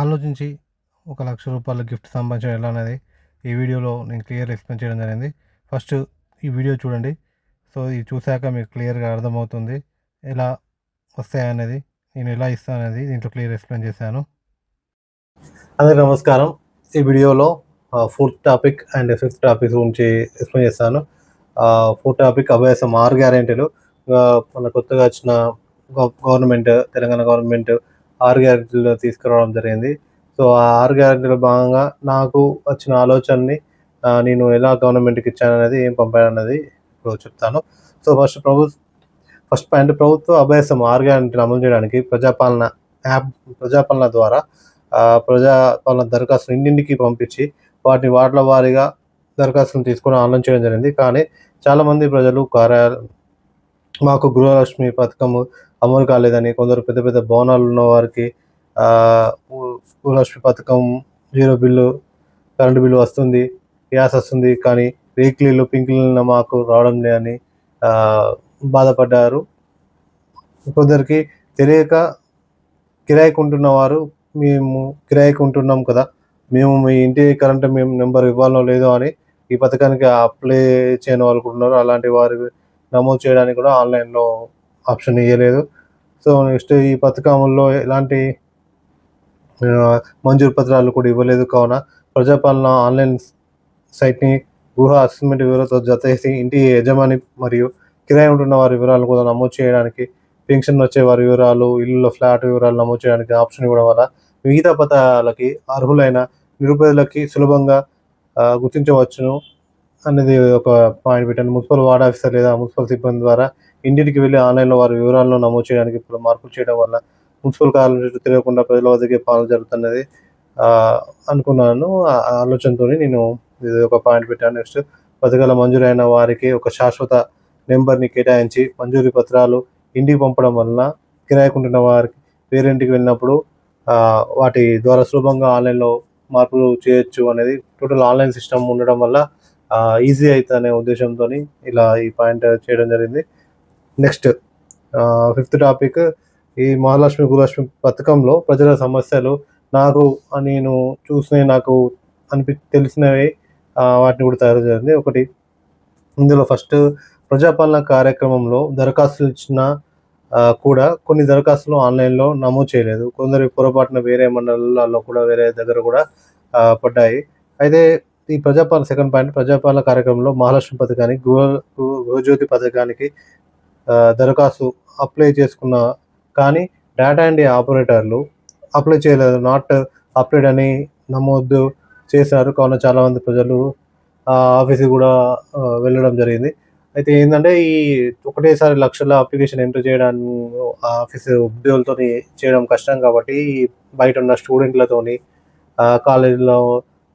ఆలోచించి ఒక రూ. 1,00,000 గిఫ్ట్ సంపాదించడం ఎలా అనేది ఈ వీడియోలో నేను క్లియర్ ఎక్స్‌ప్లెయిన్ చేయడం జరిగింది. ఫస్ట్ ఈ వీడియో చూడండి. సో, ఇది చూసాక మీకు క్లియర్‌గా అర్థమవుతుంది. ఎలా వస్తాయనేది, నేను ఎలా ఇస్తాననేది దీంట్లో క్లియర్ ఎక్స్‌ప్లెయిన్ చేశాను. అందరికీ నమస్కారం. ఈ వీడియోలో fourth topic and fifth topic గురించి ఎక్స్‌ప్లెయిన్ చేస్తాను. ఫోర్త్ టాపిక్ అభయసం 6 గ్యారెంటీలు. మన కొత్తగా వచ్చిన గవర్నమెంట్, తెలంగాణ గవర్నమెంట్ 6 గ్యారెంటీలు తీసుకురావడం జరిగింది. సో, ఆ 6 గ్యారెంటీలో భాగంగా నాకు వచ్చిన ఆలోచనని నేను ఎలా గవర్నమెంట్‌కి ఇచ్చాననేది, ఏం పంపానన్నది ఇప్పుడు చెప్తాను. సో, ఫస్ట్ పాయింట్, ప్రభుత్వ అభయసం 6 గ్యారెంటీలు అమలు చేయడానికి ప్రజాపాలన ద్వారా ప్రజాపాలన దరఖాస్తులు ఇంటింటికి పంపించి వాటిని వార్డుల వారీగా దరఖాస్తులను తీసుకొని ఆన్లైన్ చేయడం జరిగింది. కానీ చాలామంది ప్రజలు మాకు గృహలక్ష్మి పథకము అమలు కాలేదని, కొందరు పెద్ద పెద్ద భవనాలు ఉన్న వారికి గృహలక్ష్మి పథకం 0 బిల్లు, కరెంటు బిల్లు వస్తుంది, గ్యాస్ వస్తుంది, కానీ రేకులిల్లు, పింకులిల్లు మాకు రావడం లేదని బాధపడ్డారు. కొందరికి తెలియక కిరాయికి ఉంటున్న వారు, మేము కిరాయికి ఉంటున్నాం కదా, మేము మీ ఇంటి కరెంటు నెంబర్ ఇవ్వాలో లేదో అని ఈ పథకానికి అప్లై చేయని వాళ్ళు కూడా ఉన్నారు. అలాంటి వారు నమోదు చేయడానికి కూడా ఆన్లైన్లో ఆప్షన్ ఇవ్వలేదు. సో, నెక్స్ట్ ఈ పథకంలో ఎలాంటి మంజూరు పత్రాలు కూడా ఇవ్వలేదు. కావున ప్రజాపాలన ఆన్లైన్ సైట్ని గృహ అసెస్మెంట్ వివరాలతో జతచేసి ఇంటి యజమాని మరియు కిరాయి ఉంటున్న వారి వివరాలు కూడా నమోదు చేయడానికి, పెన్షన్ వచ్చే వారి వివరాలు, ఇల్లులో ఫ్లాట్ వివరాలు నమోదు చేయడానికి ఆప్షన్ ఇవ్వడం వల్ల మిగతా పథకాలకి అర్హులైన నిరుపేదలకి సులభంగా గుర్తించవచ్చును అనేది ఒక పాయింట్ పెట్టాను. మున్సిపల్ వార్డ్ ఆఫీసర్ లేదా మున్సిపల్ సిబ్బంది ద్వారా ఇంటింటికి వెళ్ళి ఆన్లైన్లో వారి వివరాలను నమోదు చేయడానికి ఇప్పుడు మార్పులు చేయడం వల్ల మున్సిపల్ కార్యాలయం చుట్టూ తిరగకుండా ప్రజల వద్దకే పాలన జరుగుతున్నది అనుకున్నాను. ఆ ఆలోచనతోని నేను ఇది ఒక పాయింట్ పెట్టాను. నెక్స్ట్, పథకాల మంజూరైన వారికి ఒక శాశ్వత నెంబర్ని కేటాయించి మంజూరీ పత్రాలు ఇంటికి పంపడం వలన కిరాయికుంటున్న వారికి పేరింటికి వెళ్ళినప్పుడు వాటి ద్వారా సులభంగా ఆన్లైన్లో మార్పులు చేయొచ్చు అనేది, టోటల్ ఆన్లైన్ సిస్టమ్ ఉండడం వల్ల ఈజీ అవుతుందనే ఉద్దేశంతోని ఇలా ఈ పాయింట్ చేయడం జరిగింది. నెక్స్ట్, ఫిఫ్త్ టాపిక్, ఈ మహాలక్ష్మి, గృహలక్ష్మి పథకంలో ప్రజల సమస్యలు నేను చూసినవి, నాకు తెలిసినవి వాటిని కూడా తయారు జరిగింది. ఒకటి, ఇందులో ఫస్ట్, ప్రజాపాలన కార్యక్రమంలో దరఖాస్తులు ఇచ్చిన కూడా కొన్ని దరఖాస్తులు ఆన్లైన్లో నమోదు చేయలేదు. కొందరు పొరపాటున వేరే మండలాల్లో కూడా, వేరే దగ్గర కూడా పడ్డాయి. అయితే ఈ సెకండ్ పాయింట్, ప్రజాపాలన కార్యక్రమంలో మహాలక్ష్మి పథకానికి, గృహజ్యోతి పథకానికి దరఖాస్తు అప్లై చేసుకున్న, కానీ డేటా ఎంట్రీ ఆపరేటర్లు అప్లై చేయలేదు, నాట్ అప్లైడ్ అని నమోదు చేశారు. కావున చాలామంది ప్రజలు ఆఫీస్కి కూడా వెళ్ళడం జరిగింది. అయితే ఏంటంటే, ఈ ఒకటేసారి లక్షల అప్లికేషన్ ఎంటర్ చేయడానికి ఆఫీస్ ఉద్యోగులతోని చేయడం కష్టం కాబట్టి, బయట ఉన్న స్టూడెంట్లతోని, కాలేజీలో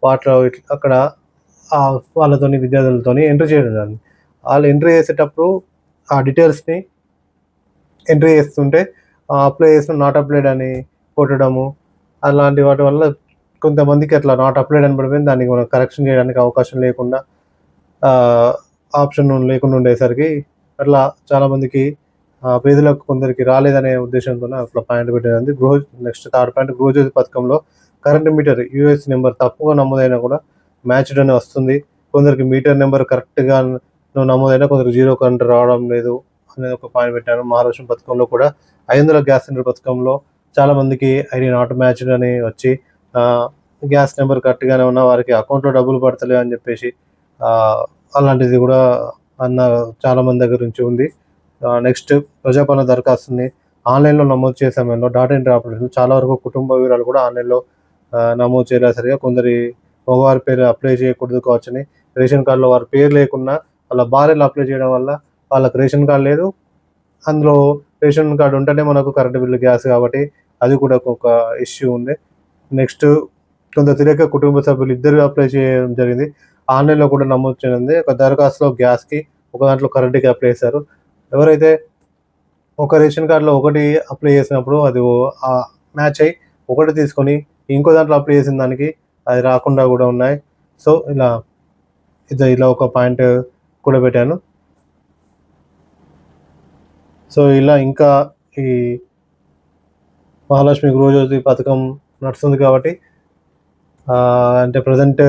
వాటిలో అక్కడ వాళ్ళతోని, విద్యార్థులతోని ఎంటర్ చేయడం జరిగింది. వాళ్ళు ఎంటర్ చేసేటప్పుడు ఆ డీటెయిల్స్ని ఎంట్రీ చేస్తుంటే అప్లై చేసిన నాట్ అప్లైడ్ అని కొట్టడము, అలాంటి వాటి వల్ల కొంతమందికి అట్లా నాట్ అప్లైడ్ అని పడిపోయింది. దానికి మనం కరెక్షన్ చేయడానికి అవకాశం లేకుండా, ఆప్షన్ లేకుండా ఉండేసరికి అట్లా చాలామందికి, పేదలకు కొందరికి రాలేదనే ఉద్దేశంతోనే అట్లా పాయింట్ పెట్టేది. నెక్స్ట్, థర్డ్ పాయింట్, గృహజ్యోతి పథకంలో కరెంట్ మీటర్ యూఎస్ నెంబర్ తప్పుగా నమోదైనా కూడా మ్యాచ్డ్ అని వస్తుంది. కొందరికి మీటర్ నెంబర్ కరెక్ట్గా నమోదైనా కొందరికి 0 కరెంట్ రావడం లేదు అనేది ఒక పాయింట్ పెట్టాను. మహాలక్ష్మి పథకంలో కూడా 500 గ్యాస్ సిలిండర్ పథకంలో చాలామందికి ఐడి నాట్ మ్యాచ్డ్ అని వచ్చి, గ్యాస్ నెంబర్ కరెక్ట్గానే ఉన్న వారికి అకౌంట్లో డబ్బులు పడతలే అని చెప్పేసి అలాంటిది కూడా చాలామంది దగ్గర నుంచి ఉంది. నెక్స్ట్, ప్రజాపాలన దరఖాస్తుని ఆన్లైన్లో నమోదు చేసే సమయంలో డాటా ఎంట్రీ ఆపరేటర్లు చాలా వరకు కుటుంబ వివరాలు కూడా ఆన్లైన్లో నమోదు చేయలేదు సరిగా. కొందరి మగవారి పేరు అప్లై చేయకూడదు కావచ్చని, రేషన్ కార్డులో వారి పేరు లేకున్నా వాళ్ళ భార్యలు అప్లై చేయడం వల్ల వాళ్ళకి రేషన్ కార్డు లేదు. అందులో రేషన్ కార్డు ఉంటేనే మనకు కరెంటు బిల్లు, గ్యాస్, కాబట్టి అది కూడా ఒక ఇష్యూ ఉంది. నెక్స్ట్, కొంత తెలియక కుటుంబ సభ్యులు ఇద్దరు అప్లై చేయడం జరిగింది. ఆన్లైన్లో కూడా నమోదు చేయనుంది. ఒక దరఖాస్తులో గ్యాస్కి, ఒక దాంట్లో కరెంటుకి అప్లై చేశారు. ఎవరైతే ఒక రేషన్ కార్డులో ఒకటి అప్లై చేసినప్పుడు అది మ్యాచ్ అయ్యి ఒకటి తీసుకొని ఇంకో దాంట్లో అప్లై చేసిన దానికి అది రాకుండా కూడా ఉన్నాయి. సో, ఇలా ఒక పాయింట్ కూడా పెట్టాను. సో, ఇలా ఇంకా ఈ మహాలక్ష్మి, గృహజ్యోతి పథకం నడుస్తుంది కాబట్టి అంటే ప్రజెంట్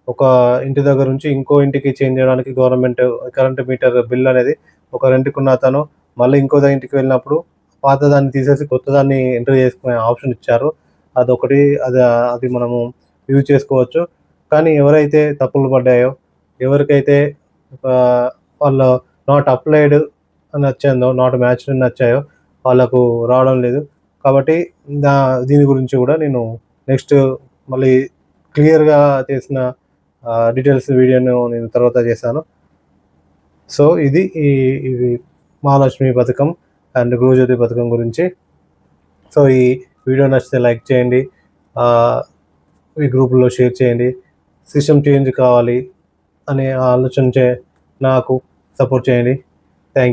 ఒక ఇంటి దగ్గర నుంచి ఇంకో ఇంటికి చేంజ్ చేయడానికి గవర్నమెంట్ కరెంట్ మీటర్ బిల్ అనేది ఒక రెంట్‌కున్న అతను మళ్ళీ ఇంకో ఇంటికి వెళ్ళినప్పుడు పాతదాన్ని తీసేసి కొత్తదాన్ని ఎంటర్ చేసుకునే ఆప్షన్ ఇచ్చారు. అదొకటి అది అది మనము యూజ్ చేసుకోవచ్చు. కానీ ఎవరైతే తప్పులు పడ్డాయో, ఎవరికైతే ఆహ్, వాళ్ళ నాట్ అప్లైడ్ అని వచ్చిందో, నాట్ మ్యాచ్డ్ అని వచ్చాయో వాళ్ళకు రావడం లేదు. కాబట్టి దీని గురించి కూడా నేను నెక్స్ట్ మళ్ళీ క్లియర్‌గా చేసిన డీటెయిల్స్ వీడియోను నేను తర్వాత చేశాను. సో, ఇది మహాలక్ష్మి పథకం అండ్ గృహజ్యోతి పథకం గురించి. సో, ఈ వీడియో నచ్చితే లైక్ చేయండి. ఆహ్, మీ గ్రూపుల్లో షేర్ చేయండి. సిస్టమ్ చేంజ్ కావాలి అనే ఆలోచన నాకు సపోర్ట్ చేయండి. థాంక్